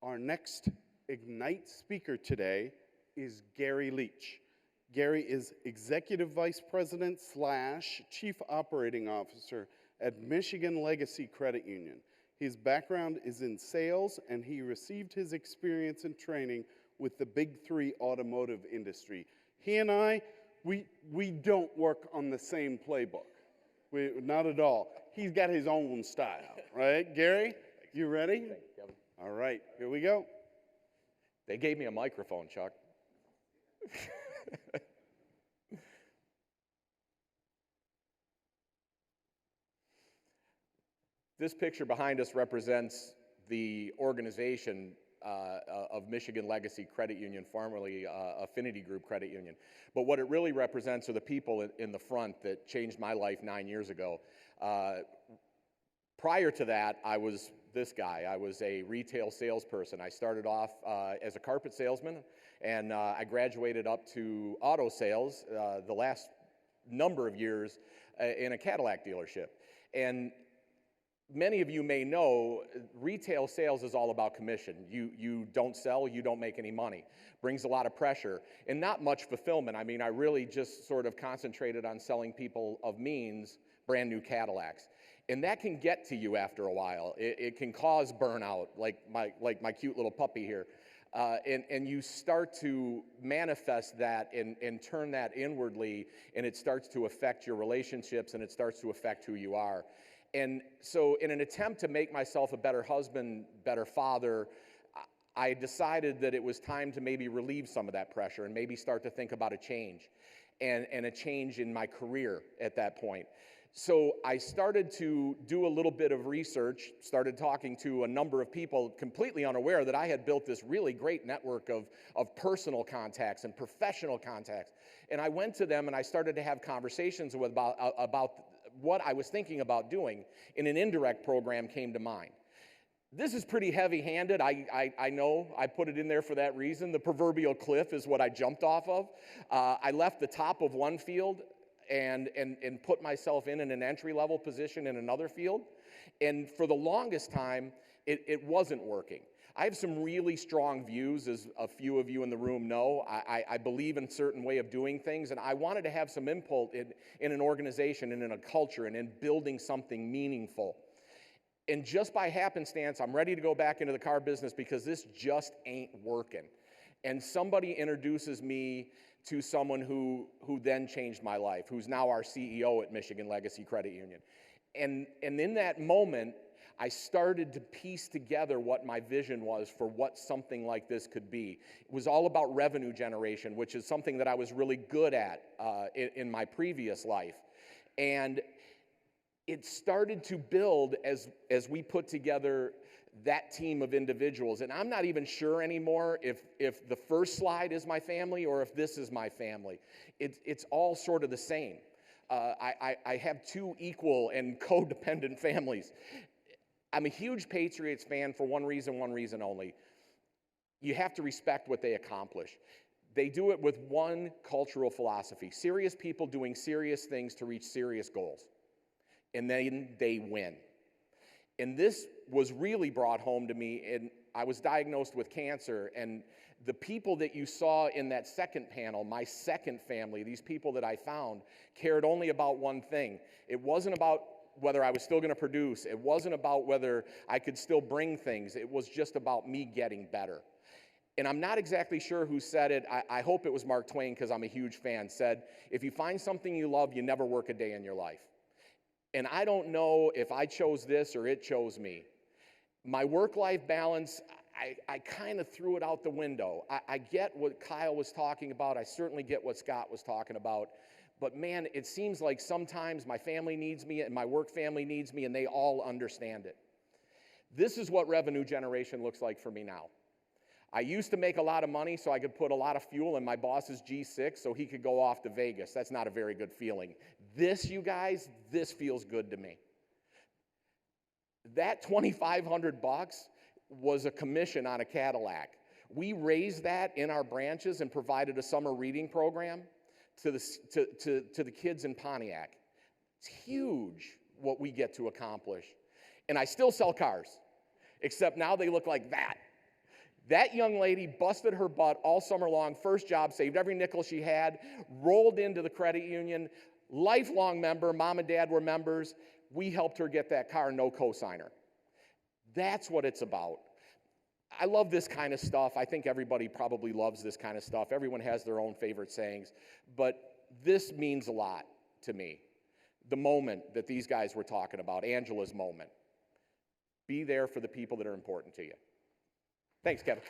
Our next Ignite speaker today is Gary Leach. Gary is Executive Vice President / Chief Operating Officer at Michigan Legacy Credit Union. His background is in sales, and he received his experience and training with the Big Three automotive industry. He and I, we don't work on the same playbook. Not at all. He's got his own style, right? Gary, you ready? Thank you, Kevin. All right, here we go. They gave me a microphone, Chuck. This picture behind us represents the organization of Michigan Legacy Credit Union, formerly Affinity Group Credit Union. But what it really represents are the people in the front that changed my life 9 years ago. Prior to that, I was this guy. I was a retail salesperson. I started off as a carpet salesman, and I graduated up to auto sales the last number of years in a Cadillac dealership. And many of you may know retail sales is all about commission. You don't sell, you don't make any money. Brings a lot of pressure and not much fulfillment. I mean, I really just sort of concentrated on selling people of means brand new Cadillacs. And that can get to you after a while. It can cause burnout, like my cute little puppy here. And you start to manifest that and turn that inwardly, and it starts to affect your relationships, and it starts to affect who you are. And so in an attempt to make myself a better husband, better father, I decided that it was time to maybe relieve some of that pressure and maybe start to think about a change and a change in my career at that point. So I started to do a little bit of research, started talking to a number of people completely unaware that I had built this really great network of personal contacts and professional contacts. And I went to them and I started to have conversations about what I was thinking about doing, and an indirect program came to mind. This is pretty heavy-handed. I know I put it in there for that reason. The proverbial cliff is what I jumped off of. I left the top of one field and put myself in an entry-level position in another field. And for the longest time, it wasn't working. I have some really strong views, as a few of you in the room know. I believe in a certain way of doing things, and I wanted to have some input in an organization and in a culture and in building something meaningful. And just by happenstance, I'm ready to go back into the car business because this just ain't working. And somebody introduces me to someone who then changed my life, who's now our CEO at Michigan Legacy Credit Union. And in that moment, I started to piece together what my vision was for what something like this could be. It was all about revenue generation, which is something that I was really good at in my previous life. And it started to build as we put together that team of individuals. And I'm not even sure anymore if the first slide is my family or if this is my family. It's all sort of the same. I have two equal and codependent families. I'm a huge Patriots fan for one reason only. You have to respect what they accomplish. They do it with one cultural philosophy: serious people doing serious things to reach serious goals. And then they win. And this was really brought home to me, and I was diagnosed with cancer, and the people that you saw in that second panel, my second family, these people that I found, cared only about one thing. It wasn't about whether I was still going to produce. It wasn't about whether I could still bring things. It was just about me getting better. And I'm not exactly sure who said it. I hope it was Mark Twain, because I'm a huge fan, said, if you find something you love, you never work a day in your life. And I don't know if I chose this or it chose me. My work-life balance, I kind of threw it out the window. I get what Kyle was talking about. I certainly get what Scott was talking about. But man, it seems like sometimes my family needs me and my work family needs me, and they all understand it. This is what revenue generation looks like for me now. I used to make a lot of money so I could put a lot of fuel in my boss's G6 so he could go off to Vegas. That's not a very good feeling. This, you guys, this feels good to me. That $2,500 was a commission on a Cadillac. We raised that in our branches and provided a summer reading program to the kids in Pontiac. It's huge what we get to accomplish. And I still sell cars, except now they look like that. That young lady busted her butt all summer long, first job, saved every nickel she had, rolled into the credit union, lifelong member, mom and dad were members. We helped her get that car, no cosigner. That's what it's about. I love this kind of stuff. I think everybody probably loves this kind of stuff. Everyone has their own favorite sayings, but this means a lot to me. The moment that these guys were talking about, Angela's moment. Be there for the people that are important to you. Thanks, Kevin.